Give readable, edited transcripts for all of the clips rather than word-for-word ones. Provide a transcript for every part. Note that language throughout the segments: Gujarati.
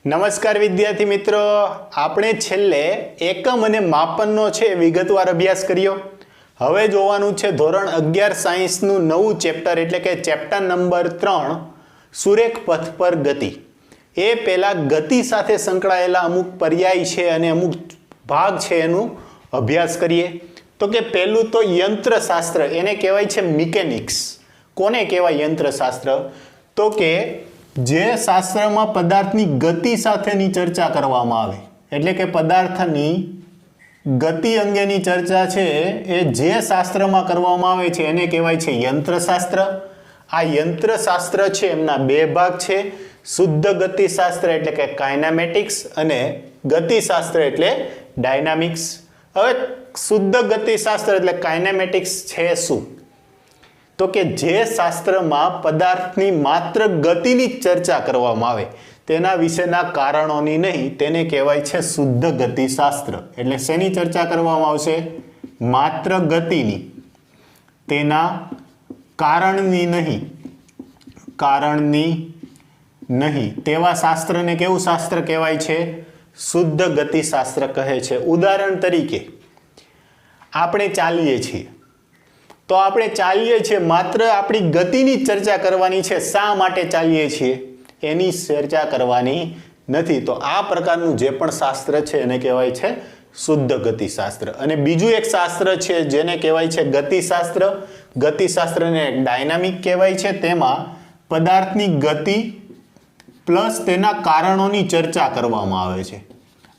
નમસ્કાર વિદ્યાર્થી મિત્રો, આપણે છેલ્લે એકમ અને માપનનો છે વિગતવાર અભ્યાસ કર્યો. હવે જોવાનું છે ધોરણ 11 સાયન્સનું નવું ચેપ્ટર એટલે કે ચેપ્ટર નંબર 3 સુરેખ પથ પર ગતિ. એ પહેલા ગતિ સાથે સંકળાયેલા અમુક પર્યાય છે અને અમુક ભાગ છે એનું અભ્યાસ કરીએ. તો કે પહેલું તો યંત્રશાસ્ત્ર, એને કહેવાય છે મિકેનિક્સ. કોને કહેવાય યંત્રશાસ્ત્ર? તો કે જે શાસ્ત્રમાં પદાર્થની ગતિ સાથેની ચર્ચા કરવામાં આવે, એટલે કે પદાર્થની ગતિ અંગેની ચર્ચા છે એ જે શાસ્ત્રમાં કરવામાં આવે છે એને કહેવાય છે યંત્રશાસ્ત્ર. આ યંત્રશાસ્ત્ર છે એમના બે ભાગ છે, શુદ્ધ ગતિશાસ્ત્ર એટલે કે કાઇનેમેટિક્સ અને ગતિશાસ્ત્ર એટલે ડાયનામિક્સ. હવે શુદ્ધ ગતિશાસ્ત્ર એટલે કાઇનેમેટિક્સ છે શું? તો કે જે શાસ્ત્રમાં પદાર્થની માત્ર ગતિની જ ચર્ચા કરવામાં આવે, તેના વિશેના કારણોની નહીં, તેને કહેવાય છે શુદ્ધ ગતિશાસ્ત્ર. એટલે શેની ચર્ચા કરવામાં આવશે? માત્ર ગતિની, તેના કારણની નહીં તેવા શાસ્ત્રને કેવું શાસ્ત્ર કહેવાય છે? શુદ્ધ ગતિશાસ્ત્ર કહે છે. ઉદાહરણ તરીકે આપણે ચાલીએ છીએ, તો આપણે ચાલીએ છીએ, માત્ર આપણી ગતિની ચર્ચા કરવાની છે. શા માટે ચાલીએ છીએ એની ચર્ચા કરવાની નથી. તો આ પ્રકારનું જે પણ શાસ્ત્ર છે એને કહેવાય છે શુદ્ધ ગતિશાસ્ત્ર. અને બીજું એક શાસ્ત્ર છે જેને કહેવાય છે ગતિશાસ્ત્ર. ગતિશાસ્ત્રને ડાયનામિક કહેવાય છે. તેમાં પદાર્થની ગતિ પ્લસ તેના કારણોની ચર્ચા કરવામાં આવે છે.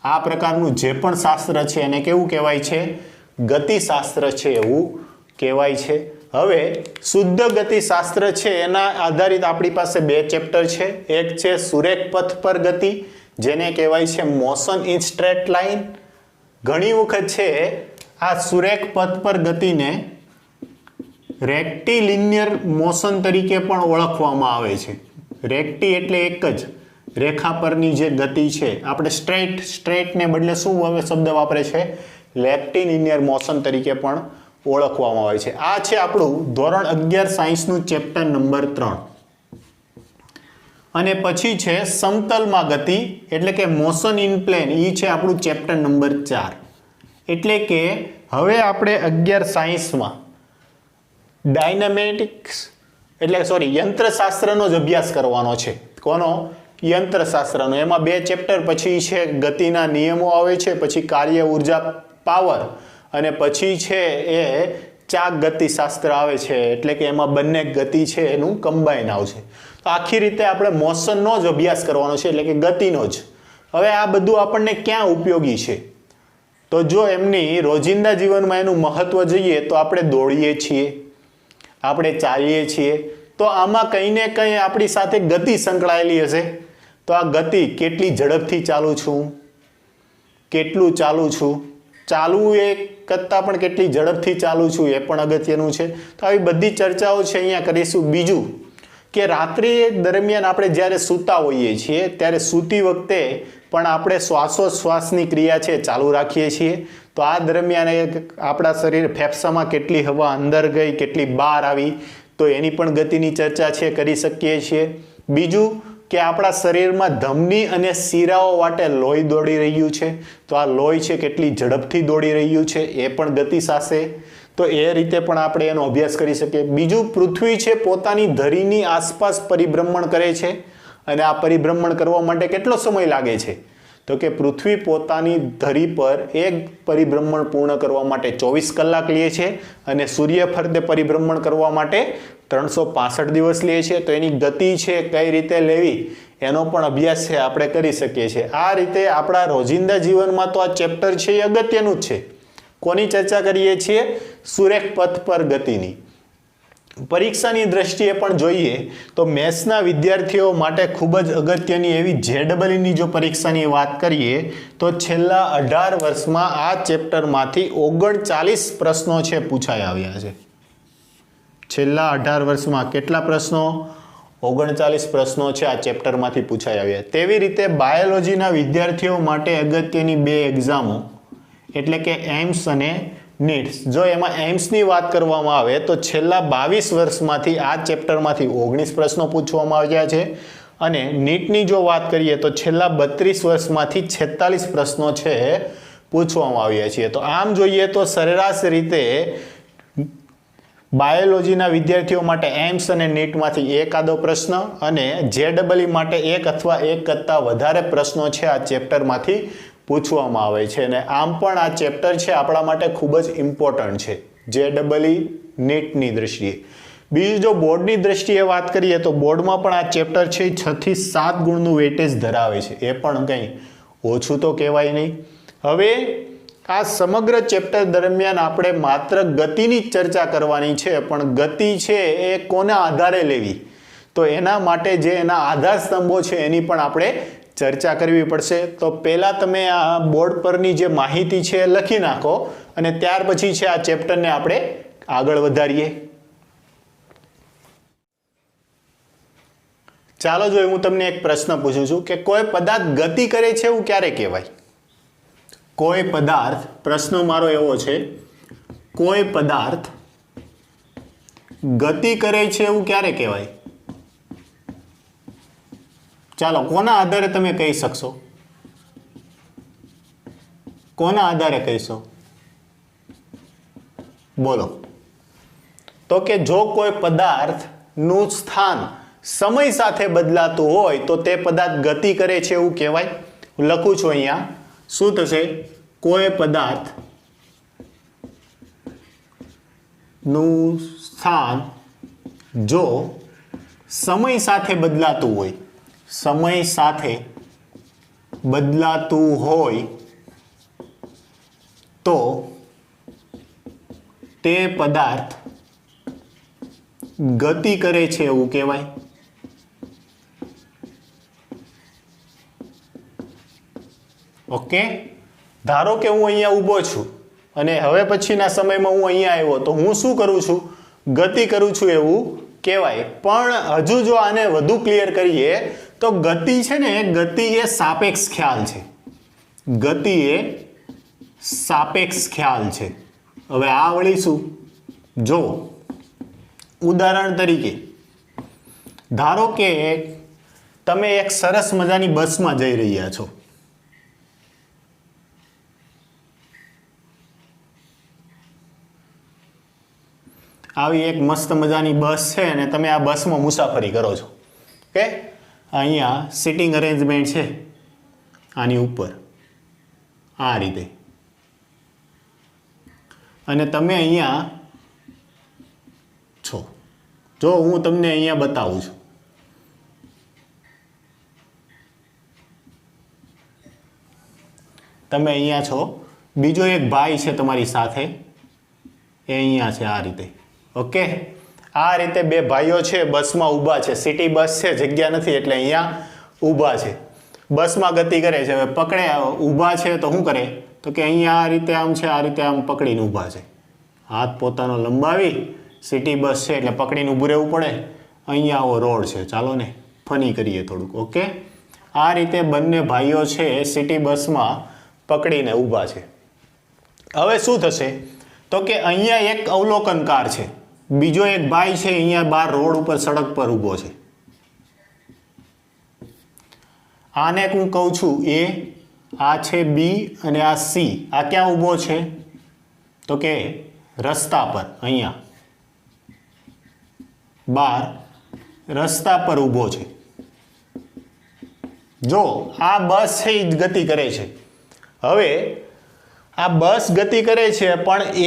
આ પ્રકારનું જે પણ શાસ્ત્ર છે એને કેવું કહેવાય છે? ગતિશાસ્ત્ર છે એવું કહેવાય છે. હવે શુદ્ધ ગતિશાસ્ત્ર છે એના આધારિત આપણી પાસે બે ચેપ્ટર છે. એક છે સુરેખ પથ પર ગતિ, જેને કહેવાય છે મોશન ઇન સ્ટ્રેટ લાઇન. ઘણી વખત છે આ સુરેખ પથ પર ગતિને રેક્ટિલિનિયર મોશન તરીકે પણ ઓળખવામાં આવે છે. રેક્ટી એટલે એક જ રેખા પરની જે ગતિ છે, આપણે સ્ટ્રેટને બદલે શું હવે શબ્દ વાપરે છે? રેક્ટિલિનિયર મોશન તરીકે પણ ઓળખવામાં આવે છે. આ છે આપણું ધોરણ 11 સાયન્સનું ચેપ્ટર નંબર 3. અને પછી છે સમતલમાં ગતિ એટલે કે મોશન ઇન પ્લેન. એ છે આપણું ચેપ્ટર નંબર 4. એટલે કે હવે આપણે 11 સાયન્સમાં ડાયનામેટિક્સ યંત્રશાસ્ત્રનો જ અભ્યાસ કરવાનો છે. કોનો? યંત્રશાસ્ત્રનો. એમાં બે ચેપ્ટર પછી છે ગતિના નિયમો આવે છે, પછી કાર્ય ઉર્જા પાવર, અને પછી છે એ ચાક ગતિશાસ્ત્ર આવે છે. એટલે કે એમાં બંને ગતિ છે એનું કમ્બાઈન આવશે. તો આખી રીતે આપણે મોશનનો જ અભ્યાસ કરવાનો છે, એટલે કે ગતિનો જ. હવે આ બધું આપણને ક્યાં ઉપયોગી છે? તો જો એમની રોજિંદા જીવનમાં એનું મહત્વ જોઈએ તો આપણે દોડીએ છીએ, આપણે ચાલીએ છીએ, તો આમાં કંઈ ને કંઈ આપણી સાથે ગતિ સંકળાયેલી હશે. તો આ ગતિ, કેટલી ઝડપથી ચાલું છું, કેટલું ચાલું છું, ચાલવું એ કરતાં પણ કેટલી ઝડપથી ચાલું છું એ પણ અગત્યનું છે. તો આવી બધી ચર્ચાઓ છે અહીંયા કરીશું. બીજું કે રાત્રિ દરમિયાન આપણે જ્યારે સૂતા હોઈએ છીએ ત્યારે સૂતી વખતે પણ આપણે શ્વાસોશ્વાસની ક્રિયા છે ચાલુ રાખીએ છીએ. તો આ દરમિયાન આપણા શરીર ફેફસામાં કેટલી હવા અંદર ગઈ, કેટલી બહાર આવી, તો એની પણ ગતિની ચર્ચા છે કરી શકીએ છીએ. બીજું કે આપણા શરીરમાં ધમની અને શિરાઓ વાટે લોહી દોડી રહ્યું છે, તો આ લોહી છે કેટલી ઝડપથી દોડી રહ્યું છે એ પણ ગતિ સાથે. તો એ રીતે પણ આપણે એનો અભ્યાસ કરી શકીએ. બીજું, પૃથ્વી છે પોતાની ધરીની આસપાસ પરિભ્રમણ કરે છે, અને આ પરિભ્રમણ કરવા માટે કેટલો સમય લાગે છે? તો કે પૃથ્વી પોતાની ધરી પર એક પરિભ્રમણ પૂર્ણ કરવા માટે 24 કલાક લે છે, અને સૂર્ય ફરતે પરિભ્રમણ કરવા માટે 365 દિવસ લે છે. તો એની ગતિ છે કઈ રીતે લેવી એનો પણ અભ્યાસ છે આપણે કરી શકીએ છીએ. આ રીતે આપણા રોજિંદા જીવનમાં તો આ ચેપ્ટર છે એ અગત્યનું જ છે. કોની ચર્ચા કરીએ છીએ? સુરેખ પથ પર ગતિની. પરીક્ષાની દ્રષ્ટિએ પણ જોઈએ તો મેથ્સના વિદ્યાર્થીઓ માટે ખૂબ જ અગત્યની એવી JEEની જો પરીક્ષાની વાત કરીએ તો છેલ્લા 18 વર્ષમાં આ ચેપ્ટરમાંથી 39 પ્રશ્નો છે પૂછાઈ આવ્યા છે. છેલ્લા 18 વર્ષમાં કેટલા પ્રશ્નો? 39 પ્રશ્નો છે આ ચેપ્ટરમાંથી પૂછાઈ આવ્યા. તેવી રીતે બાયોલોજીના વિદ્યાર્થીઓ માટે અગત્યની બે એક્ઝામો એટલે કે એમ્સ અને નીટ્સ, જો એમાં એમ્સની વાત કરવામાં આવે તો છેલ્લા 22 વર્ષમાંથી આ ચેપ્ટરમાંથી 19 પ્રશ્નો પૂછવામાં આવ્યા છે અને નીટની જો વાત કરીએ તો છેલ્લા 32 વર્ષમાંથી 46 પ્રશ્નો છે પૂછવામાં આવ્યા છે. તો આમ જોઈએ તો સરેરાશ રીતે બાયોલોજીના વિદ્યાર્થીઓ માટે એમ્સ અને નીટમાંથી એકાદો પ્રશ્ન અને જેડબલઈ માટે એક અથવા એક કરતાં વધારે પ્રશ્નો છે આ ચેપ્ટરમાંથી પૂછવામાં આવે છે. અને આમ પણ આ ચેપ્ટર છે આપણા માટે ખૂબ જ ઇમ્પોર્ટન્ટ છે જેડબલઈ નીટની દ્રષ્ટિએ. બીજું જો બોર્ડની દ્રષ્ટિએ વાત કરીએ તો બોર્ડમાં પણ આ ચેપ્ટર છે 6 થી 7 ગુણનું વેટેજ ધરાવે છે. એ પણ કંઈ ઓછું તો કહેવાય નહીં. હવે આ સમગ્ર ચેપ્ટર દરમિયાન આપણે માત્ર ગતિની જ ચર્ચા કરવાની છે, પણ ગતિ છે એ કોના આધારે લેવી, તો એના માટે જે એના આધાર સ્તંભો છે એની પણ આપણે ચર્ચા કરવી પડશે. તો પહેલાં તમે આ બોર્ડ પરની જે માહિતી છે એ લખી નાખો અને ત્યાર પછી છે આ ચેપ્ટરને આપણે આગળ વધારીએ. ચાલો જોઈએ, હું તમને એક પ્રશ્ન પૂછું છું કે કોઈ પદાર્થ ગતિ કરે છે એવું ક્યારે કહેવાય? કોઈ પદાર્થ, પ્રશ્ન મારો એવો છે, કોઈ પદાર્થ ગતિ કરે છે એવું ક્યારે કહેવાય? ચાલો, કોના આધારે તમે કહી શકશો? કોના આધારે કહીશો? બોલો. તો કે જો કોઈ પદાર્થનું સ્થાન સમય સાથે બદલાતું હોય તો તે પદાર્થ ગતિ કરે છે એવું કહેવાય. હું લખું છું અહીંયા, શું થશે? કોઈ પદાર્થ નું સ્થાન જો સમય સાથે બદલાતું હોય, સમય સાથે બદલાતું હોય તો તે પદાર્થ ગતિ કરે છે એવું કહેવાય. ઓકે, ધારો કે હું અહીંયા ઊભો છું અને હવે પછીના સમયમાં હું અહીંયા આવ્યો તો હું શું કરું છું? ગતિ કરું છું એવું કહેવાય. પણ હજુ જો આને વધુ ક્લિયર કરીએ તો ગતિ છે ને, ગતિ એ સાપેક્ષ ખ્યાલ છે. ગતિ એ સાપેક્ષ ખ્યાલ છે. હવે આ વળી શું? જો ઉદાહરણ તરીકે ધારો કે તમે એક સરસ મજાની બસમાં જઈ રહ્યા છો. આવી એક મસ્ત મજાની બસ છે અને તમે આ બસમાં મુસાફરી કરો છો. ઓકે, અહીંયા સિટિંગ અરેન્જમેન્ટ છે આની ઉપર આ રીતે, અને તમે અહીંયા છો. જો હું તમને અહીંયા બતાવું છું, તમે અહીંયા છો, બીજો એક ભાઈ છે તમારી સાથે, એ અહીંયા છે આ રીતે. ઓકે, આ રીતે બે ભાઈઓ છે બસમાં ઊભા છે. સિટી બસ છે, જગ્યા નથી એટલે અહીંયા ઊભા છે. બસમાં ગતિ કરે છે. હવે પકડે ઊભા છે તો શું કરે? તો કે અહીંયા આ રીતે આમ છે, આ રીતે આમ પકડીને ઊભા છે. હાથ પોતાનો લંબાવી, સિટી બસ છે એટલે પકડીને ઊભું રહેવું પડે. અહીંયા આવો રોડ છે, ચાલો ને ફની કરીએ થોડુંક. ઓકે, આ રીતે બંને ભાઈઓ છે સિટી બસમાં પકડીને ઊભા છે. હવે શું થશે? તો કે અહીંયા એક અવલોકનકાર છે, બીજો એક ભાઈ છે અહીંયા બહાર રોડ ઉપર સડક પર ઊભો છે. આને હું કહું છું એ, આ છે બી અને આ સી. આ ક્યાં ઊભો છે? તો કે રસ્તા પર, અહીંયા બહાર રસ્તા પર ઊભો છે. જો આ બસ છે એ જ ગતિ કરે છે. હવે આ બસ ગતિ કરે છે પણ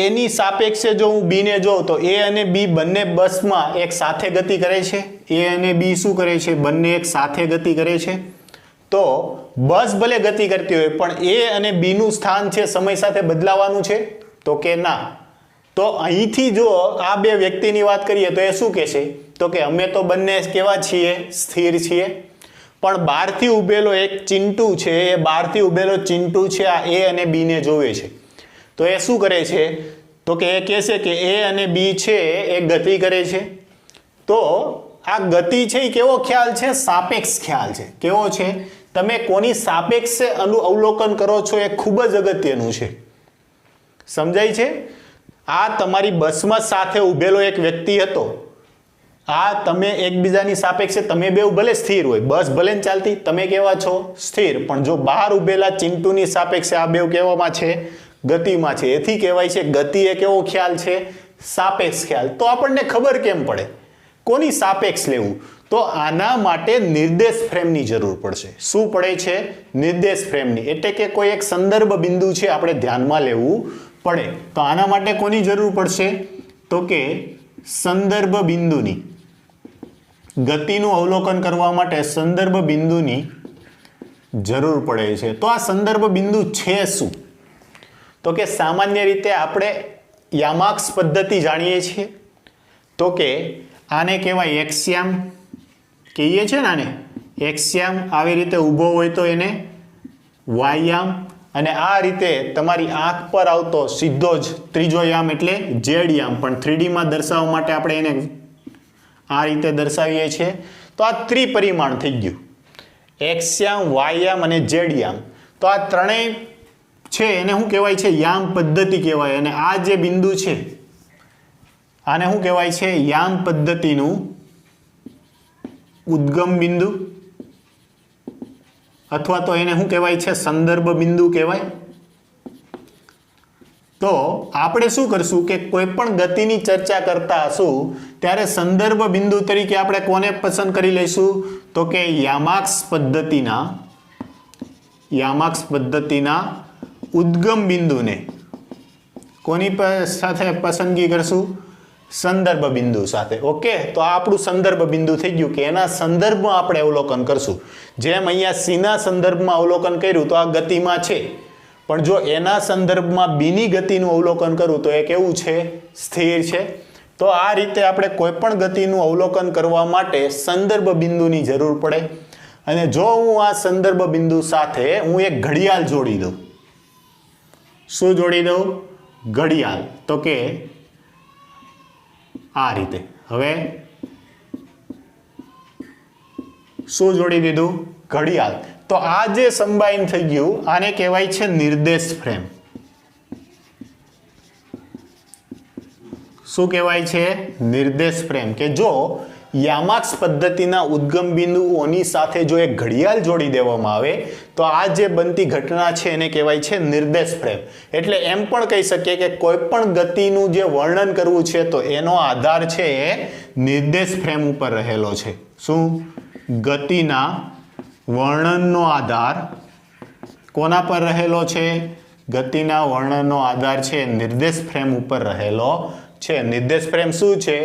એની સાપેક્ષે જો હું બી ને જોઉં તો એ અને બી બંને બસમાં એક સાથે ગતિ કરે છે. એ અને બી શું કરે છે? બંને એક સાથે ગતિ કરે છે. તો બસ ભલે ગતિ કરતી હોય પણ એ અને બી નું સ્થાન છે સમય સાથે બદલાવાનું છે? તો કે ના. તો અહીંથી જો આ બે વ્યક્તિની વાત કરીએ તો એ શું કહેશે? તો કે અમે તો બંને કેવા છીએ? સ્થિર છીએ. પણ બહારથી ઉભેલો એક ચિંટુ છે, એ બહારથી ઉભેલો ચિંટુ છે આ એ અને બી ને જોવે છે. તો એ શું કરે છે? તો કે એ કહેશે કે એ અને બી છે એ ગતિ કરે છે. તો આ ગતિ છે એ કેવો ખ્યાલ છે? સાપેક્ષ ખ્યાલ છે. કેવો છે? તમે કોની સાપેક્ષે અવલોકન કરો છો એ ખૂબ જ અગત્યનું છે. સમજાય છે? આ તમારી બસમાં સાથે ઊભેલો એક વ્યક્તિ હતો, આ તમે એકબીજાની સાપેક્ષે તમે બેઉ ભલે સ્થિર હોય, બસ ભલે ને ચાલતી, તમે કેવા છો? સ્થિર. પણ જો બહાર ઊભેલા ચિંટુની સાપેક્ષે આ બેઉ કેવામાં છે? ગતિમાં છે. એથી કહેવાય છે ગતિ એ કેવો ખ્યાલ છે? સાપેક્ષ ખ્યાલ. તો આપણને ખબર કેમ પડે કોની સાપેક્ષ લેવું? તો આના માટે નિર્દેશ ફ્રેમની જરૂર પડશે. શું પડે છે? નિર્દેશ ફ્રેમની. એટલે કે કોઈ એક સંદર્ભ બિંદુ છે આપણે ધ્યાનમાં લેવું પડે. તો આના માટે કોની જરૂર પડશે? તો કે સંદર્ભ બિંદુની. ગતિનું અવલોકન કરવા માટે સંદર્ભ બિંદુની જરૂર પડે છે. તો આ સંદર્ભ બિંદુ છે શું? તો કે સામાન્ય રીતે આપણે યામાક્સ પદ્ધતિ જાણીએ છીએ. તો કે આને કહેવાય એક્સ્યામ કહીએ છીએ ને, આને એક્સ્યામ. આવી રીતે ઊભો હોય તો એને વાયામ, અને આ રીતે તમારી આંખ પર આવતો સીધો જ ત્રીજો યામ એટલે ઝેડ યામ. પણ 3D માં દર્શાવવા માટે આપણે એને આ રીતે દર્શાવીએ છીએ. તો આ ત્રિપરિમાણ થઈ ગયું. એક્સ્યામ, વાયામ અને ઝેડ યામ. તો આ ત્રણેય છે એને શું કહેવાય છે? યામ પદ્ધતિ કહેવાય. અને આ જે બિંદુ છે આને શું કહેવાય છે? યામ પદ્ધતિનું ઉદ્ગમ બિંદુ, અથવા તો એને શું કહેવાય છે? સંદર્ભ બિંદુ કહેવાય. તો આપણે શું કરશું કે કોઈ પણ ગતિની ચર્ચા કરતા હશું ત્યારે સંદર્ભ બિંદુ તરીકે આપણે કોને પસંદ કરી લઈશું? તો કે યામાક્સ પદ્ધતિના ઉદ્ગમ બિંદુને કોની સાથે પસંદગી કરશું? સંદર્ભ બિંદુ સાથે. ઓકે, તો આ આપણું સંદર્ભ બિંદુ થઈ ગયું કે એના સંદર્ભમાં આપણે અવલોકન કરશું. જેમ અહીંયા સીના સંદર્ભમાં અવલોકન કર્યું તો આ ગતિમાં છે, પણ જો એના સંદર્ભમાં બીની ગતિનું અવલોકન કરું તો એ કેવું છે? સ્થિર છે. તો આ રીતે આપણે કોઈ પણ ગતિનું અવલોકન કરવા માટે સંદર્ભ બિંદુની જરૂર પડે. અને જો હું આ સંદર્ભ બિંદુ સાથે હું એક ઘડિયાળ જોડી દઉં. શું જોડી દઉં? ઘડિયાળ. તો કે આ રીતે. હવે શું જોડી દીધું? ઘડિયાળ. તો આ જે સંબાઈન થઈ ગયું આને કહેવાય છે નિર્દેશ ફ્રેમ. શું કહેવાય છે? નિર્દેશ ફ્રેમ. કે જો યામાક્સ પદ્ધતિના ઉદ્ગમ બિંદુઓની સાથે જો એક ઘડિયાળ જોડી દેવામાં આવે તો આ જે બનતી ઘટના છે એને કહેવાય છે નિર્દેશ ફ્રેમ. એટલે એમ પણ કહી શકીએ કે કોઈ પણ ગતિનું જે વર્ણન કરવું છે તો એનો આધાર છે એ નિર્દેશ ફ્રેમ ઉપર રહેલો છે. શું? ગતિના વર્ણનનો આધાર કોના પર રહેલો છે? ગતિના વર્ણનનો આધાર છે નિર્દેશ ફ્રેમ ઉપર રહેલો છે. નિર્દેશ ફ્રેમ શું છે?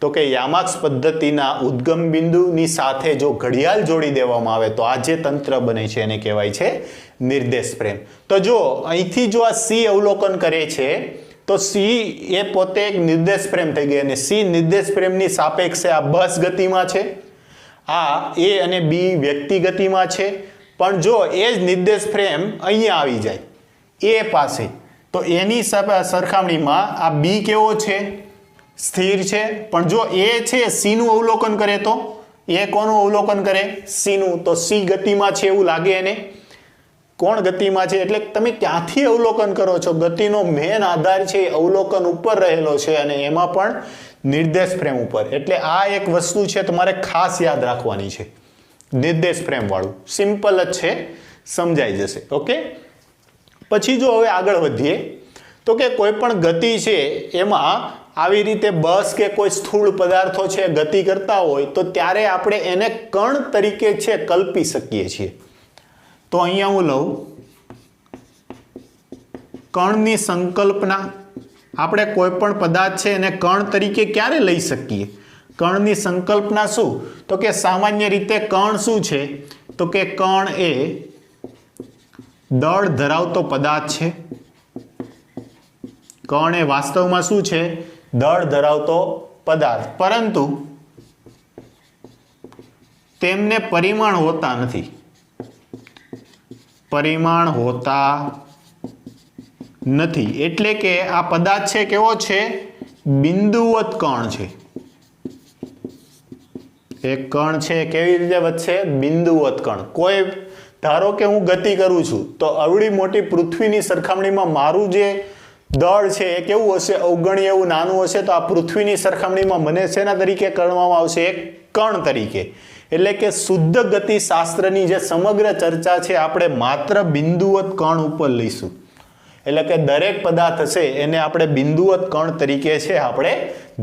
તો કે યામાક્સ પદ્ધતિના ઉદ્ગમ બિંદુની સાથે જો ઘડિયાળ જોડી દેવામાં આવે તો આ જે તંત્ર બને છે એને કહેવાય છે નિર્દેશ ફ્રેમ. તો જો અહીંથી જો આ સી અવલોકન કરે છે તો સી એ પોતે એક નિર્દેશ ફ્રેમ થઈ ગઈ, અને સી નિર્દેશ ફ્રેમની સાપેક્ષે આ બસ ગતિમાં છે, આ એ અને બી વ્યક્તિ ગતિમાં છે. પણ જો એ જ નિર્દેશ ફ્રેમ અહીંયા આવી જાય એ પાસે, તો એની સરખામણીમાં આ બી કેવો છે? સ્થિર છે. પણ જો એ છે સી નું અવલોકન કરે તો એ કોનું અવલોકન કરે? સી નું. તો સી ગતિમાં છે એવું લાગે એને? કોણ ગતિમાં છે? એટલે તમે ક્યાંથી અવલોકન કરો છો? ગતિનો મેન આધાર છે અવલોકન ઉપર રહેલો છે, અને એમાં પણ નિર્દેશ ફ્રેમ ઉપર. એટલે આ એક વસ્તુ છે તમારે ખાસ યાદ રાખવાની છે, નિર્દેશ ફ્રેમ વાળું. સિમ્પલ જ છે, સમજાઈ જશે. ઓકે, પછી જો હવે આગળ વધીએ તો કે કોઈ પણ ગતિ છે એમાં આવી રીતે બસ કે કોઈ સ્થૂળ પદાર્થો છે ગતિ કરતા હોય તો ત્યારે આપણે એને કણ તરીકે છે કલ્પી શકીએ છીએ. તો અહીંયા હું લઉં કણની સંકલ્પના. આપણે કોઈ પણ પદાર્થ છે એને કણ તરીકે ક્યારે લઈ શકીએ? કણની સંકલ્પના શું? તો કે સામાન્ય રીતે કણ શું છે? તો કે કણ એ દળ ધરાવતો પદાર્થ છે. કણ એ વાસ્તવમાં શું છે? દળ ધરાવતો પદાર્થ. પરંતુ તેમને પરિમાણ હોતા નથી. પરિમાણ હોતા નથી એટલે કે આ પદાર્થ છે કેવો છે? બિંદુવત કણ છે. એક કણ છે કેવી રીતે વધશે? બિંદુવત કણ. કોઈ ધારો કે હું ગતિ કરું છું તો અવળી મોટી પૃથ્વીની સરખામણીમાં મારું જે દળ છે એ કેવું હશે? અવગણ્ય એવું નાનું હશે. તો આ પૃથ્વીની સરખામણીમાં મને શેના તરીકે ગણવામાં આવશે? એક કણ તરીકે. એટલે કે શુદ્ધ ગતિશાસ્ત્રની જે સમગ્ર ચર્ચા છે આપણે માત્ર બિંદુવત કણ ઉપર લઈશું. એટલે કે દરેક પદાર્થ હશે એને આપણે બિંદુવત કણ તરીકે છે આપણે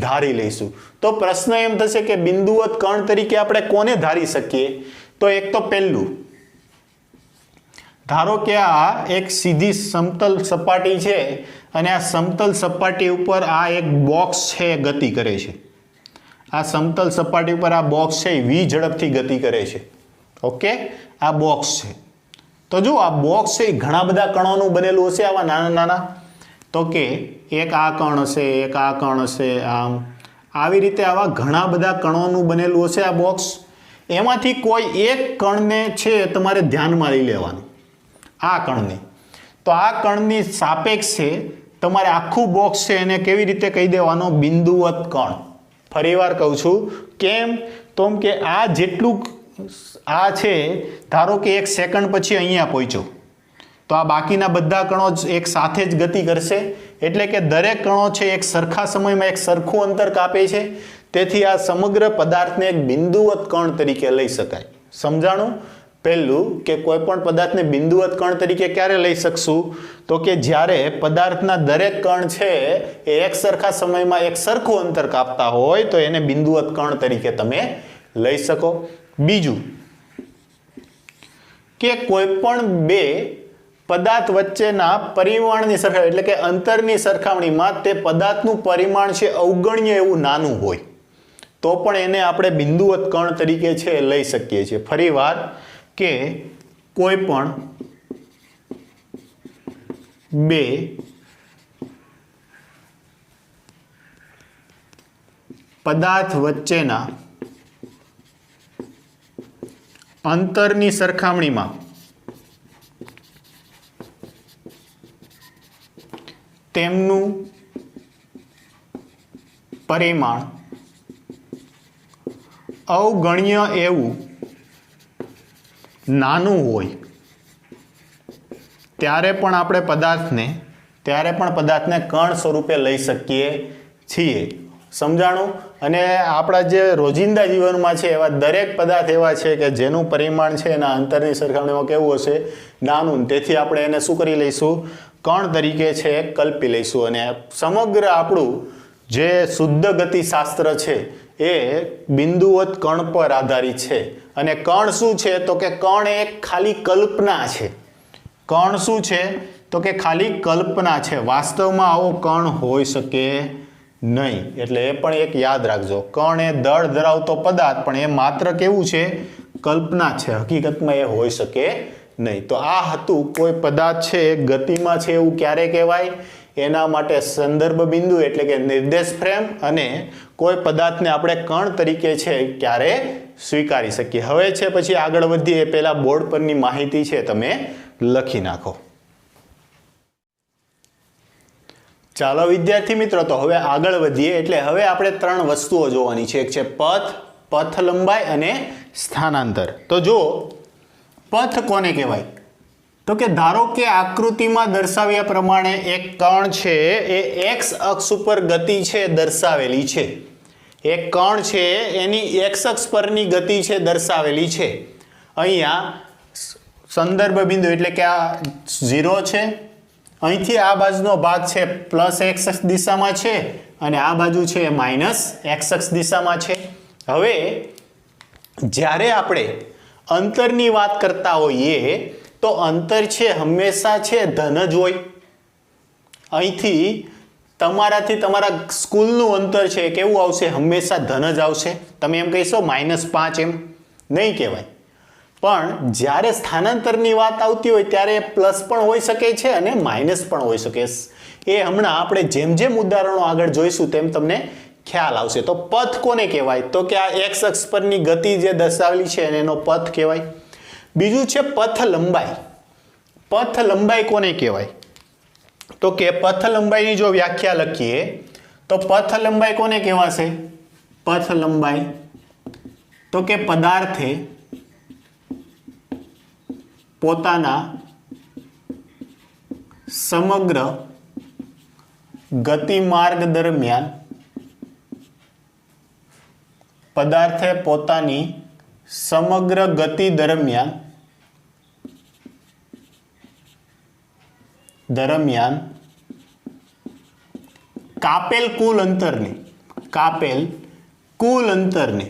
ધારી લઈશું. તો પ્રશ્ન એમ થશે કે બિંદુવત કણ તરીકે આપણે કોને ધારી શકીએ? તો એક તો પહેલું, ધારો કે આ એક સીધી સમતલ સપાટી છે અને આ સમતલ સપાટી ઉપર આ એક બોક્સ છે ગતિ કરે છે. આ સમતલ સપાટી ઉપર આ બોક્સ છે v ઝડપથી ગતિ કરે છે. ઓકે, આ બોક્સ છે. તો જો આ બોક્સ છે ઘણા બધા કણોનું બનેલું હશે, આવા નાના નાના. તો કે એક આ કણ હશે, એક આ કણ હશે, આમ આવી રીતે આવા ઘણા બધા કણોનું બનેલું હશે આ બોક્સ. એમાંથી કોઈ એક કણને છે તમારે ધ્યાનમાં લઈ લેવાનું, આ કણને. તો આ કણની સાપેક્ષે તમારે આખું બોક્સ છે એને કેવી રીતે કહી દેવાનો? બિંદુવત કણ. ફરીવાર કહું છું, કેમ? તો કે આ જેટલું આ છે, ધારો કે 1 સેકન્ડ પછી અહીંયા પહોંચ્યો, તો આ બાકીના બધા કણો એક સાથે જ ગતિ કરશે. એટલે કે દરેક કણો છે એક સરખા સમયમાં એક સરખું અંતર કાપે છે. તેથી આ સમગ્ર પદાર્થને એક બિંદુવત કણ તરીકે લઈ શકાય. સમજાણું? પહેલું કે કોઈ પણ પદાર્થને બિંદુવત કણ તરીકે ક્યારે લઈ શકશું? તો કે જ્યારે પદાર્થના દરેક કણ છે એ એક સરખા સમયમાં એક સરખું અંતર કાપતા હોય તો એને બિંદુવત કણ તરીકે તમે લઈ શકો. બીજું કે કોઈ પણ બે પદાર્થ વચ્ચેના પરિમાણની સરખામણી એટલે કે અંતરની સરખામણીમાં તે પદાર્થનું પરિમાણ છે અવગણ્ય એવું નાનું હોય તો પણ એને આપણે બિંદુવત કણ તરીકે છે લઈ શકીએ છીએ. ફરીવાર કે કોઈ પણ બે પદાર્થ વચ્ચેના અંતરની સરખામણીમાં તેમનું પરિમાણ અવગણ્ય એવું નાનું હોય ત્યારે પણ આપણે પદાર્થને કણ સ્વરૂપે લઈ શકીએ છીએ. સમજાણું? અને આપણા જે રોજિંદા જીવનમાં છે એવા દરેક પદાર્થ એવા છે કે જેનું પરિમાણ છે એના અંતરની સરખામણીમાં કેવું હશે? નાનું. તેથી આપણે એને શું કરી લઈશું? કણ તરીકે છે કલ્પી લઈશું. અને સમગ્ર આપણું જે શુદ્ધ ગતિશાસ્ત્ર છે એ બિંદુવત કણ પર આધારિત છે. અને કણ શું છે? તો કે કણ એક ખાલી કલ્પના છે. કણ શું છે? તો કે ખાલી કલ્પના છે. વાસ્તવમાં આવો કણ હોઈ શકે નહીં. એટલે એ પણ એક યાદ રાખજો. કણ એ દળ ધરાવતો પદાર્થ પણ એ માત્ર કેવું છે? કલ્પના છે. હકીકતમાં એ હોઈ શકે નહીં. તો આ હતું કોઈ પદાર્થ છે એ ગતિમાં છે એવું ક્યારે કહેવાય? એના માટે સંદર્ભ બિંદુ એટલે કે નિર્દેશ ફ્રેમ અને કોઈ પદાર્થને આપણે કણ તરીકે છે ક્યારે સ્વીકારી શકીએ. હવે છે પછી આગળ વધીએ એ પહેલા બોર્ડ પરની માહિતી છે તમે લખી નાખો. ચાલો વિદ્યાર્થી મિત્રો, તો હવે આગળ વધીએ. એટલે હવે આપણે 3 વસ્તુઓ જોવાની છે. એક છે પથ, પથ લંબાઈ અને સ્થાનાંતર. તો જો પથ કોને કહેવાય? તો કે ધારો કે આકૃતિમાં દર્શાવ્યા પ્રમાણે એક કણ છે એ x અક્ષ ઉપર ગતિ છે દર્શાવેલી છે. એક કણ છે એની x અક્ષ પરની ગતિ છે દર્શાવેલી છે. અહીંયા સંદર્ભ બિંદુ એટલે કે આ 0 છે. અહીંથી આ બાજુનો ભાગ છે +x અક્ષ દિશામાં છે અને આ બાજુ છે -x અક્ષ દિશામાં છે. હવે જ્યારે આપણે અંતરની વાત કરતા હોઈએ તો અંતર છે હંમેશા છે ધન જ હોય. અહીંથી તમારાથી તમારા સ્કૂલનું અંતર છે કેવું આવશે? હંમેશા ધન જ આવશે. તમે એમ કહીશો -5 એમ નહીં કહેવાય. પણ જ્યારે સ્થાનાંતરની વાત આવતી હોય ત્યારે પ્લસ પણ હોઈ શકે છે અને માઇનસ પણ હોઈ શકે. એ હમણાં આપણે જેમ જેમ ઉદાહરણો આગળ જોઈશું તેમ તમને ખ્યાલ આવશે. તો પથ કોને કહેવાય? તો કે આ x અક્ષ પરની ગતિ જે દર્શાવેલી છે એનો પથ કહેવાય. બીજું છે પથ લંબાઈ. પથ લંબાઈ કોને કહેવાય? તો કે પથ લંબાઈની જો વ્યાખ્યા લખીએ તો પથ લંબાઈ કોને કહેવાશે? પથ લંબાઈ તો કે પદાર્થે પોતાના સમગ્ર ગતિમાર્ગ દરમિયાન પદાર્થે પોતાની સમગ્ર ગતિ દરમિયાન કાપેલ કુલ અંતરને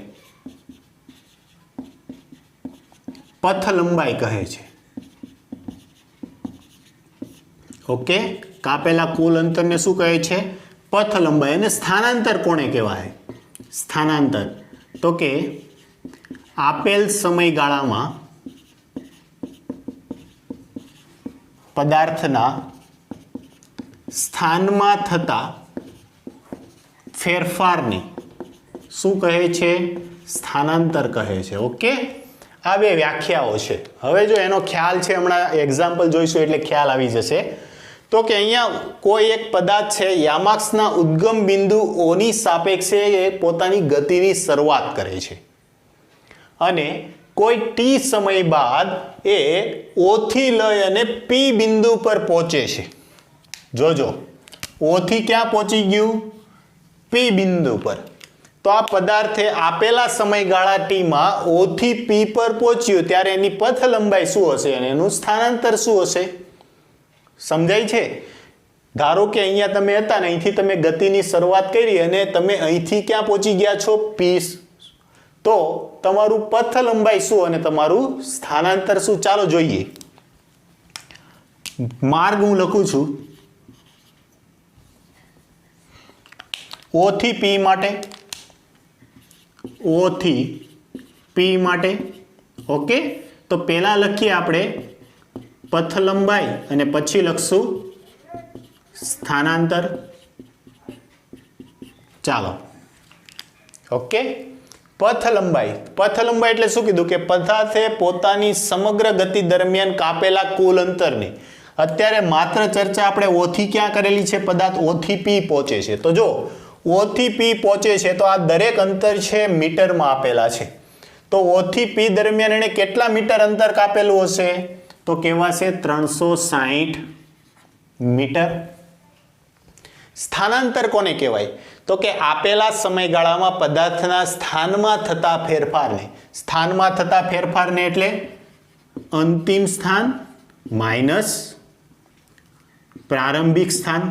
પથ લંબાઈ કહે છે. ઓકે, કાપેલા કુલ અંતરને શું કહે છે? પથ લંબાઈ. અને સ્થાનાંતર કોને કહેવાય? સ્થાનાંતર તો કે આપેલ સમયગાળામાં પદાર્થના સ્થાનમાં થતા ફેરફારને શું કહે છે? સ્થાનાંતર કહે છે. ઓકે, આ બે વ્યાખ્યાઓ છે. હવે જો એનો ખ્યાલ છે, હમણાં એક્ઝામ્પલ જોઈશું એટલે ખ્યાલ આવી જશે. તો કે અહીંયા કોઈ એક પદાર્થ છે, યામાક્ષના ઉદ્ગમ બિંદુ ઓની સાપેક્ષે એ પોતાની ગતિની શરૂઆત કરે છે અને કોઈ ટી સમય બાદ એ ઓ થી લઈ અને પી બિંદુ પર પહોંચે છે. જોજો, ઓ થી ક્યાં પહોંચી ગયું? પી બિંદુ પર. તો આ પદાર્થે આપેલા સમયગાળા ટીમાં ઓ થી પી પર પહોંચ્યું ત્યારે એની પથ લંબાઈ શું હશે અને એનું સ્થાનાંતર શું હશે? સમજાય છે? ધારો કે અહીંયા તમે હતા ને, અહીંથી તમે ગતિની શરૂઆત કરી અને તમે અહીંથી ક્યાં પહોંચી ગયા છો? પી. તો તમારું પથ લંબાઈ શું અને તમારું સ્થાનાંતર શું? ચાલો જોઈએ. માર્ગ હું લખું છું. ઓ થી પી માટે, ઓ થી પી માટે. ઓકે, તો પહેલા લખીએ આપણે પથ લંબાઈ અને પછી લખશું સ્થાનાંતર. ચાલો, ઓકે. પથ લંબાઈ એટલે શું કીધું? કે પદાર્થે પોતાની સમગ્ર ગતિ દરમિયાન કાપેલા કુલ અંતરને. અત્યારે માત્ર ચર્ચા આપણે ઓ થી ક્યાં કરેલી છે? પદાર્થ ઓ થી પી પહોંચે છે. તો જો ઓ થી પી પહોંચે છે તો આ દરેક અંતર છે મીટરમાં આપેલા છે. તો ઓ થી પી દરમિયાન એને કેટલા મીટર અંતર કાપેલું હશે? તો કહેવાશે 360 મીટર. સ્થાનાંતર કોને કહેવાય? તો કે આપેલા સમયગાળામાં પદાર્થના સ્થાનમાં થતા ફેરફારને એટલે અંતિમ સ્થાન માઇનસ પ્રારંભિક સ્થાન.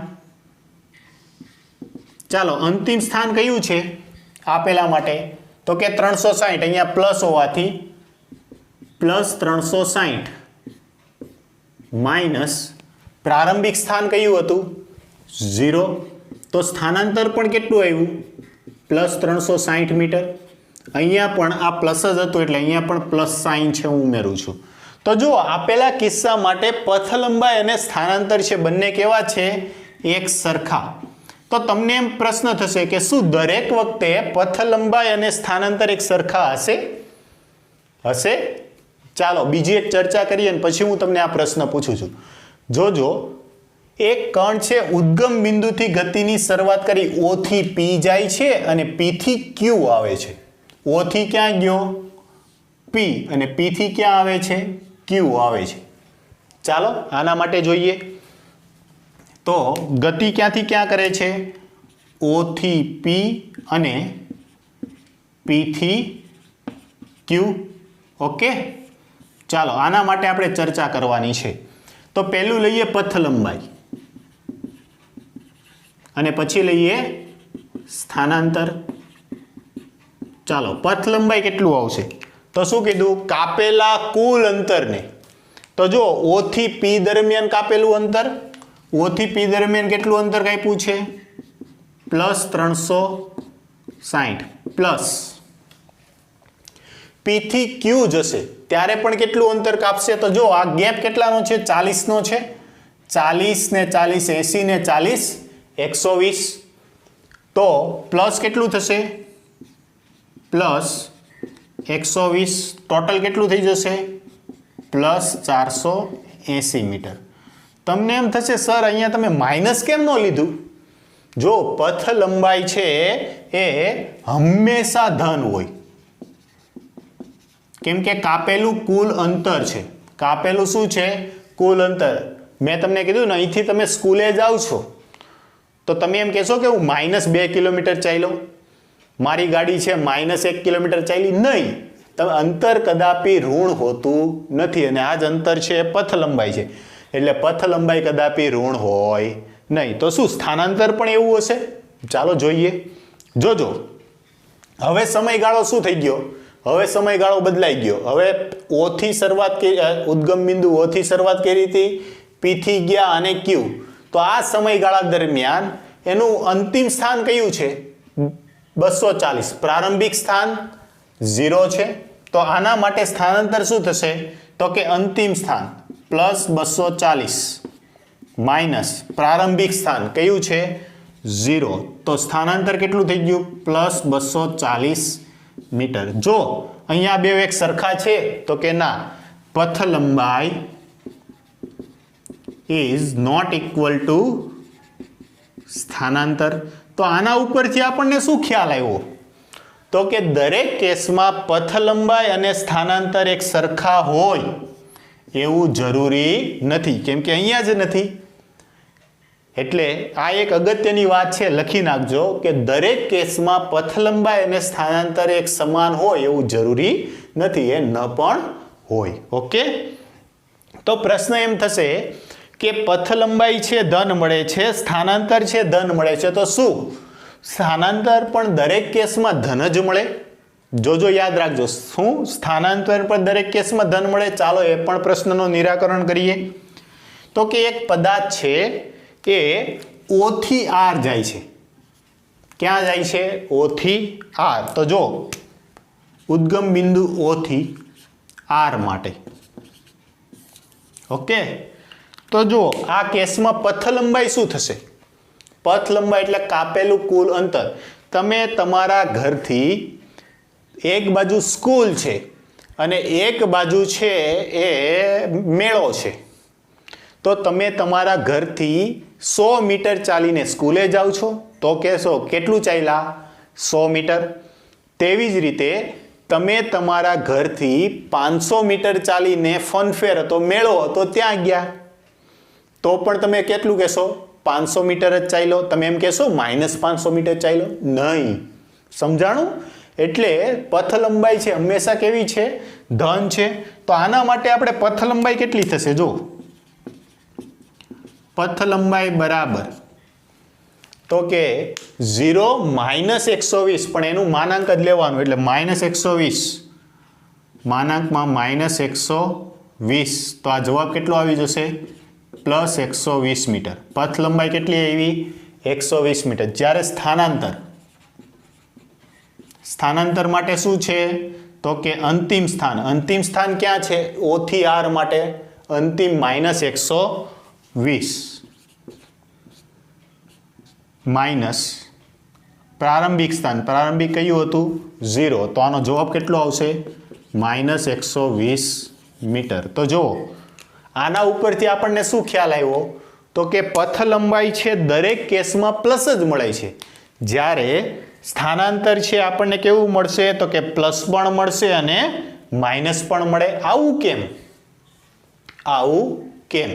ચાલો, અંતિમ સ્થાન કયું છે આપેલા માટે? તો કે 360. અહીંયા પ્લસ હોવાથી પ્લસ 360 માઇનસ પ્રારંભિક સ્થાન કયું હતું? 0. તો સ્થાનાંતર પણ કેટલું આવ્યું? Plus 360 metre. અહીંયા પણ આ પ્લસ જ હતું એટલે અહીંયા પણ પ્લસ સાઇન છે, હું ઉમેરું છું. તો જો આપેલા કિસ્સા માટે પથ લંબાઈ અને સ્થાનાંતર છે બંને કેવા છે? એક સરખા. તો તમને એમ પ્રશ્ન થશે કે શું દરેક વખતે પથ લંબાઈ અને સ્થાનાંતર એક સરખા હશે? ચાલો બીજી એક ચર્ચા કરીએ અને પછી હું તમને આ પ્રશ્ન પૂછું છું. જોજો, એક કણ છે, ઉદ્ગમ બિંદુથી ગતિની શરૂઆત કરી ઓ થી પી જાય છે અને પી થી ક્યુ આવે છે. ઓ થી ક્યાં ગયો? પી. અને પી થી ક્યાં આવે છે? ક્યુ આવે છે. ચાલો આના માટે જોઈએ. તો ગતિ ક્યાંથી ક્યાં કરે છે? ઓ થી પી અને પી થી ક્યુ. ઓકે, ચાલો આના માટે આપણે ચર્ચા કરવાની છે. તો પહેલું લઈએ પથ લંબાઈ અને પછી લઈએ સ્થાનાંતર. ચાલો, પથ લંબાઈ કેટલું આવશે? તો શું કીધું? કાપેલા કુલ અંતરને. તો જો ઓ થી પી દરમિયાન કાપેલું અંતર, ઓ થી પી દરમિયાન કેટલું અંતર કાપ્યું છે? પ્લસ 360 પ્લસ પી થી ક્યુ જશે ત્યારે પણ કેટલું અંતર કાપશે? તો જો આ ગેપ કેટલાનો છે? 40 નો છે. 40 ને 40 80 ને 40 120. તો પ્લસ કેટલું થશે? પ્લસ 120. ટોટલ કેટલું થઈ જશે? Plus 480 metre. તમને એમ થશે સર અહીંયા તમે માઇનસ કેમ ન લીધું? જો પથ લંબાઈ છે એ હંમેશા ધન હોય, કેમ કે કાપેલું કુલ અંતર છે. કાપેલું શું છે? કુલ અંતર. મેં તમને કીધું ને, અહીંથી તમે સ્કૂલે જાઓ છો તો તમે એમ કહેશો કે હું -2 કિલોમીટર ચાલ્યો, મારી ગાડી છે -1 કિલોમીટર ચાલી? નહીં, તમે અંતર કદાપી ઋણ હોતું નથી, અને આ જ અંતર છે એ પથ લંબાઈ છે, એટલે પથ લંબાઈ કદાપી ઋણ હોય નહીં. તો શું સ્થાનાંતર પણ એવું હશે? ચાલો જોઈએ. જોજો હવે સમયગાળો શું થઈ ગયો? હવે સમયગાળો બદલાઈ ગયો. હવે ઓ થી શરૂઆત કરી, ઉદ્ગમ બિંદુ ઓ થી શરૂઆત કરી હતી, પી થી ગયા અને ક્યુ. તો આ સમયગાળા દરમિયાન એનું અંતિમ સ્થાન કયું છે? 240. પ્રારંભિક સ્થાન 0 છે. તો આના માટે સ્થાનાંતર શું થશે? તો કે અંતિમ સ્થાન +240 માઇનસ પ્રારંભિક સ્થાન કયું છે? 0. તો સ્થાનાંતર કેટલું થઈ ગયું? +240 મીટર. જો અહીંયા બે એક સરખા છે તો કે ના, પથ લંબાઈ ઇઝ નોટ ઇક્વલ ટુ સ્થાનાંતર. તો આના ઉપરથી આપણને શું ખ્યાલ આવ્યો? તો કે દરેક કેસમાં પથ લંબાઈ અને સ્થાનાંતર એક સરખા હોય એવું જરૂરી નથી, કેમ કે અહીંયા જ નથી. એટલે આ એક અગત્યની વાત છે, લખી નાખજો કે દરેક કેસમાં પથ લંબાઈ અને સ્થાનાંતર એક સમાન હોય એવું જરૂરી નથી, એ ન પણ હોય. ઓકે, તો પ્રશ્ન એમ થશે કે પથ લંબાઈ છે ધન મળે છે, સ્થાનાંતર છે ધન મળે છે, તો શું સ્થાનાંતર પણ દરેક કેસમાં ધન જ મળે? જોજો, યાદ રાખજો, શું સ્થાનાંતર પણ દરેક કેસમાં ધન મળે? ચાલો એ પણ પ્રશ્નનું નિરાકરણ કરીએ. તો કે એક પદાર્થ છે એ O થી R જાય છે. ક્યાં જાય છે? O થી R. તો જો ઉદ્ગમ બિંદુ O થી R માટે. ઓકે, તો જો આ કેસમાં પથ લંબાઈ શું થશે? પથ લંબાઈ એટલે કાપેલું કુલ અંતર. તમે તમારા ઘરથી એક બાજુ સ્કૂલ છે અને એક બાજુ છે એ મેળો છે, તો તમે તમારા ઘરથી 100 મીટર ચાલીને સ્કૂલે જાઓ છો, તો કહેશો કેટલું ચાલ્યા? 100 મીટર. તેવી જ રીતે તમે તમારા ઘરથી 500 મીટર ચાલીને ફનફેર હતો, મેળો હતો, ત્યાં ગયા, તો પણ તમે કેટલું કહેશો? 500 મીટર જ ચાલ્યો. તમે એમ કહેશો -500 મીટર ચાલ્યો? નહીં. સમજાણું? એટલે પથ લંબાઈ છે હંમેશા કેવી છે? ધન છે. તો આના માટે આપણે પથ લંબાઈ કેટલી થશે? જો પથ લંબાઈ બરાબર, તો કે 0 -120, પણ એનું માનાંક જ લેવાનું, એટલે -120 માનાંકમાં -120. તો આ જવાબ કેટલો આવી જશે? +120 મીટર. પથ લંબાઈ કેટલી આવી? 120 મીટર. જ્યારે સ્થાનાંતર માટે શું છે? તો કે અંતિમ સ્થાન. અંતિમ સ્થાન ક્યાં છે? O થી R માટે અંતિમ -120 માઇનસ પ્રારંભિક સ્થાન. પ્રારંભિક કયું હતું? 0. તો આનો જવાબ કેટલો આવશે? -120 મીટર. તો જો આના ઉપરથી આપણને શું ખ્યાલ આવ્યો? તો કે પથ લંબાઈ છે દરેક કેસમાં પ્લસ જ મળે છે, જ્યારે સ્થાનાંતર છે આપણને કેવું મળશે? તો કે પ્લસ પણ મળશે અને માઇનસ પણ મળે. આવું કેમ? આવું કેમ?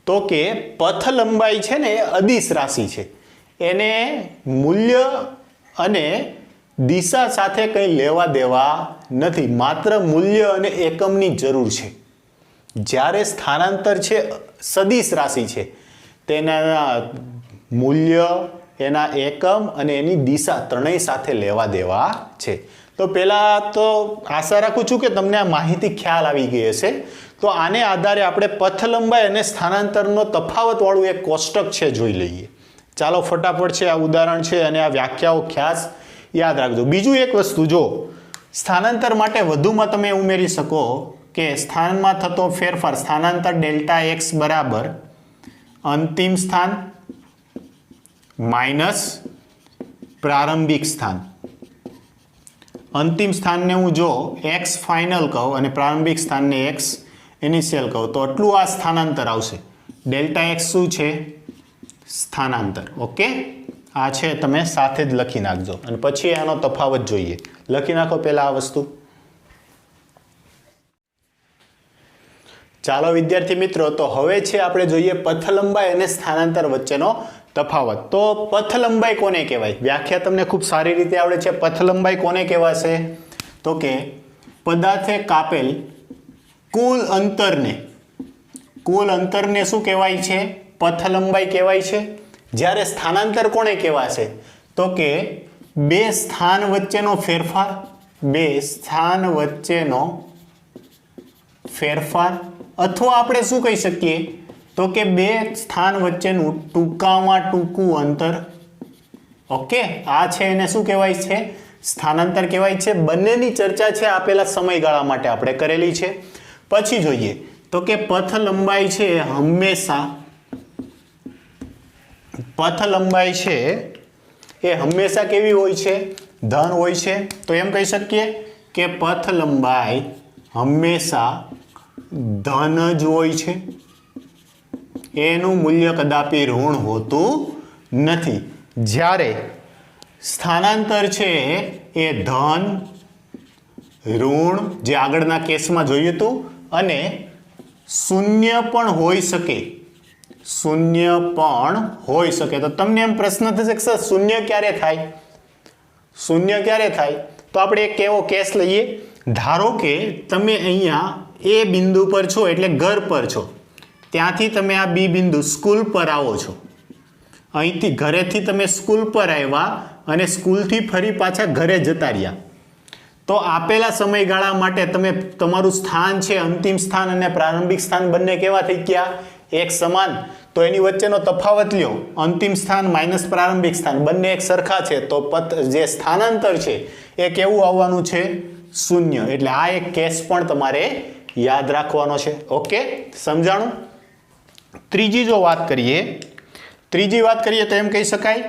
તો કે પથ લંબાઈ છે ને એ અદિશ રાશિ છે, એને મૂલ્ય અને દિશા સાથે કંઈ લેવા દેવા નથી, માત્ર મૂલ્ય અને એકમની જરૂર છે. જ્યારે સ્થાનાંતર છે સદિશ રાશિ છે, તેના મૂલ્ય, એના એકમ અને એની દિશા ત્રણેય સાથે લેવા દેવા છે. તો પહેલાં તો આશા રાખું છું કે તમને આ માહિતી ખ્યાલ આવી ગઈ હશે. તો આને આધારે આપણે પથ લંબાઈ અને સ્થાનાંતરનો તફાવતવાળું એક કોષ્ટક છે, જોઈ લઈએ. ચાલો ફટાફટ છે, આ ઉદાહરણ છે અને આ વ્યાખ્યાઓ ખાસ યાદ રાખજો. બીજું એક વસ્તુ, જો સ્થાનાંતર માટે વધુમાં તમે ઉમેરી શકો કે સ્થાનમાં થતો ફેરફાર, સ્થાનાંતર Δx બરાબર અંતિમ સ્થાન માઇનસ પ્રારંભિક સ્થાન. અંતિમ સ્થાનને હું જો x ફાઇનલ કહું અને પ્રારંભિક સ્થાનને x ઇનિશિયલ કહું, તો આટલું આ સ્થાનાંતર આવશે. Δx શું છે? સ્થાનાંતર. ઓકે, આ છે, તમે સાથે જ લખી નાખજો અને પછી આનો તફાવત જોઈએ. લખી નાખો પહેલા આ વસ્તુ. ચાલો વિદ્યાર્થી મિત્રો, તો હવે છે આપણે જોઈએ પથ લંબાઈ અને સ્થાનાંતર વચ્ચેનો તફાવત. તો પથ લંબાઈ કોને કહેવાય? વ્યાખ્યા તમને ખૂબ સારી રીતે આવડે છે. પથ લંબાઈ કોને કહેવાશે? તો કે પદાર્થે કાપેલ કુલ અંતરને શું કહેવાય છે? પથ લંબાઈ કહેવાય છે. જ્યારે સ્થાનાંતર કોને કહેવાશે? તો કે બે સ્થાન વચ્ચેનો ફેરફાર અથવા આપણે શું કહી શકીએ? તો કે બે સ્થાન વચ્ચેનું ટૂંકામાં ટૂંકું અંતર. ઓકે, આ છે એને શું કહેવાય છે? સ્થાનાંતર કહેવાય છે. બંનેની ચર્ચા છે આપેલા સમયગાળા માટે આપણે કરેલી છે. પછી જોઈએ તો કે પથ લંબાઈ છે હંમેશા કેવી હોય છે? ધન હોય છે. તો એમ કહી શકીએ કે પથ લંબાઈ હંમેશા ધન જ હોય છે. એનું મૂલ્ય કદાપી ઋણ હોતું નથી. જ્યારે સ્થાનાંતર છે એ ધન, ઋણ, જે આગળના કેસમાં જોયું હતું, અને શૂન્ય પણ હોઈ શકે. તો તમને એમ પ્રશ્ન થશે કે સર શૂન્ય ક્યારે થાય? તો આપણે એક એવો કેસ લઈએ. ધારો કે તમે અહીંયા એ બિંદુ પર છો, એટલે ઘર પર છો. ત્યાંથી તમે આ બી બિંદુ સ્કૂલ પર આવો છો. અહીંથી ઘરેથી તમે સ્કૂલ પર આવ્યા અને સ્કૂલથી ફરી પાછા ઘરે જતા રહ્યા. તો આપેલા સમયગાળા માટે તમે તમારું સ્થાન છે, અંતિમ સ્થાન અને પ્રારંભિક સ્થાન બંને કેવા થઈ ગયા? એક સમાન. તો એની વચ્ચેનો તફાવત લ્યો, અંતિમ સ્થાન માઇનસ પ્રારંભિક સ્થાન, બંને એક સરખા છે. તો જે સ્થાનાંતર છે એ કેવું આવવાનું છે? શૂન્ય. એટલે આ એક કેસ પણ તમારે યાદ રાખવાનો છે. ઓકે, સમજાણું? ત્રીજી વાત કરીએ તો એમ કહી શકાય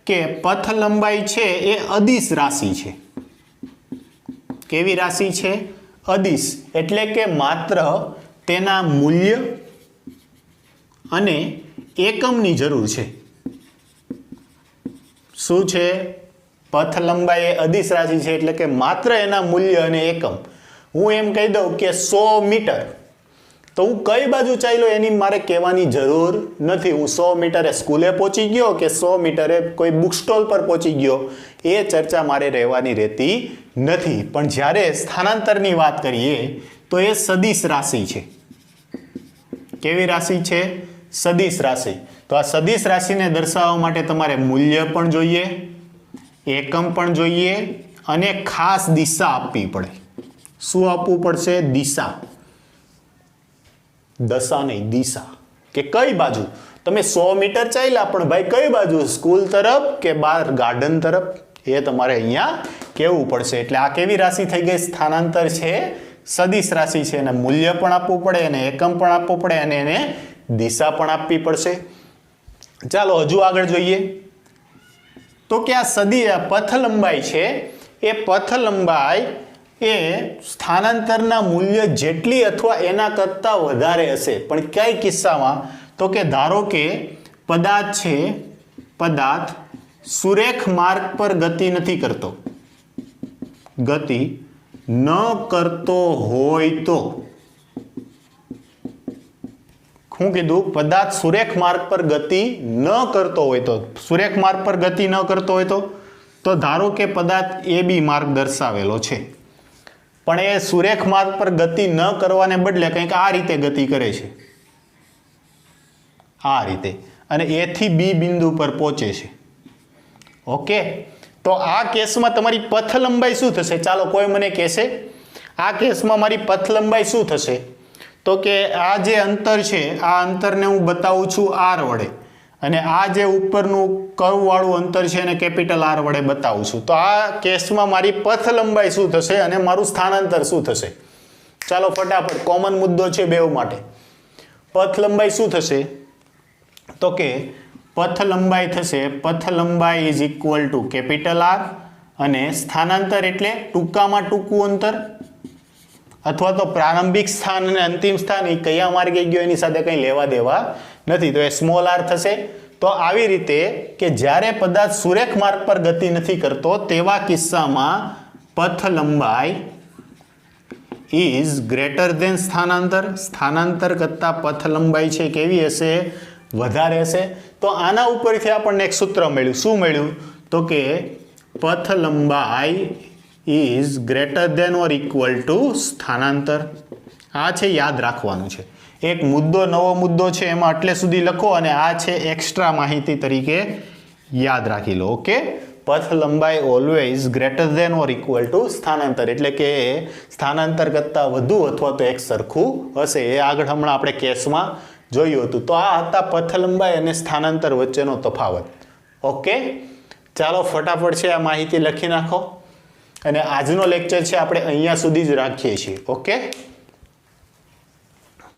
કે પથ લંબાઈ છે એ અદિશ રાશિ છે. કેવી રાશિ છે? અદિશ. એટલે કે માત્ર તેના મૂલ્ય અને એકમની જરૂર છે. શું છે? પથ લંબાઈ એ અદિશ રાશિ છે, એટલે કે માત્ર એના મૂલ્ય અને એકમ. હું એમ કહી દઉં કે 100 મીટર, તો હું કઈ બાજુ ચાલ્યો એની મારે કહેવાની જરૂર નથી. હું 100 મીટરે સ્કૂલે પહોંચી ગયો કે 100 મીટરે કોઈ બુક સ્ટોલ પર પહોંચી ગયો, એ ચર્ચા મારે રહેવાની રહેતી નથી. પણ જ્યારે સ્થાનાંતરની વાત કરીએ તો એ સદિશ રાશિ છે. કેવી રાશિ છે? સદિશ રાશિ. તો આ સદિશ રાશિને દર્શાવવા માટે તમારે મૂલ્ય પણ જોઈએ, એકમ પણ જોઈએ, અને ખાસ દિશા આપવી પડે. શું આપવું પડશે? દિશા. દશા નહીં, દિશા. કે કઈ બાજુ તમે 100 મીટર ચાલ્યા, પણ ભાઈ કઈ બાજુ? સ્કૂલ તરફ કે બહાર ગાર્ડન તરફ? એ તમારે અહીંયા કહેવું પડશે. એટલે આ કેવી રાશિ થઈ ગઈ? સ્થાનાંતર છે, સદિશ રાશિ છે. એને મૂલ્ય પણ આપવું પડે, એને એકમ પણ આપવું પડે, અને એને દિશા પણ આપવી પડશે. ચાલો હજુ આગળ જોઈએ તો કે આ પથ લંબાઈ છે એ પથ લંબાઈ એ સ્થાનાંતરના મૂલ્ય જેટલી અથવા એના કરતાં વધારે હશે. પણ કઈ કિસ્સામાં? તો કે ધારો કે પદાર્થ સુરેખ માર્ગ પર ગતિ નથી કરતો. ગતિ ન કરતો હોય તો શું કીધું? પદાર્થ સુરેખ માર્ગ પર ગતિ ન કરતો હોય તો. સુરેખ માર્ગ પર ગતિ ન કરતો હોય તો ધારો કે પદાર્થ એ બી માર્ગ દર્શાવેલો છે, પણ એ સુરેખ માર્ગ પર ગતિ ન કરવાને બદલે કંઈક આ રીતે ગતિ કરે છે, આ રીતે, અને એ થી બી બિંદુ પર પહોંચે છે. ઓકે, તો આ કેસમાં તમારી પથ લંબાઈ શું થશે? ચાલો કોઈ મને કહેશે આ કેસમાં મારી પથ લંબાઈ શું થશે? તો કે આ જે અંતર છે, આ અંતરને હું બતાવું છું R વડે, અને આ જે ઉપરનું કર્વવાળું અંતર છે એને કેપિટલ R વડે બતાવું છું. તો આ કેસમાં મારી પથ લંબાઈ શું થશે અને મારું સ્થાનાંતર શું થશે? ચાલો ફટાફટ, કોમન મુદ્દો છે બેઉ માટે. પથ લંબાઈ શું થશે? તો કે પથ લંબાઈ is equal to capital R, અને સ્થાનાંતર એટલે ટૂંકામાં ટૂંકું અંતર, અથવા તો પ્રારંભિક સ્થાન અને અંતિમ સ્થાન એ કયા માર્ગે ગયો એની સાથે કંઈ લેવા દેવા નથી, તો એ સ્મોલ r થશે. તો આવી રીતે કે જ્યારે પદાર્થ સુરેખ માર્ગ પર ગતિ નથી કરતો તેવા કિસ્સામાં પથ લંબાઈ ઇઝ ગ્રેટર ધેન સ્થાનાંતર. સ્થાનાંતર કરતા પથ લંબાઈ છે કેવી હશે? વધારે હશે. તો આના ઉપરથી આપણને એક સૂત્ર મળ્યું. શું મળ્યું? તો કે પથ લંબાઈ is greater than or equal to સ્થાનાંતર. આ છે યાદ રાખવાનું છે. એક મુદ્દો નવો મુદ્દો છે એમાં એટલે સુધી લખો અને આ છે એક્સ્ટ્રા માહિતી તરીકે યાદ રાખી લો. ઓકે, પથ લંબાઈ always greater than or equal to સ્થાનાંતર, એટલે કે સ્થાનાંતર કરતાં વધુ અથવા તો એક સરખું હશે. એ આગળ હમણાં આપણે કેસમાં જોયું હતું. તો આ હતા પથ લંબાઈ અને સ્થાનાંતર વચ્ચેનો તફાવત. ઓકે, ચાલો ફટાફટ છે આ માહિતી લખી નાખો અને આજનો લેક્ચર છે આપણે અહીંયા સુધી જ રાખીએ છીએ. ઓકે.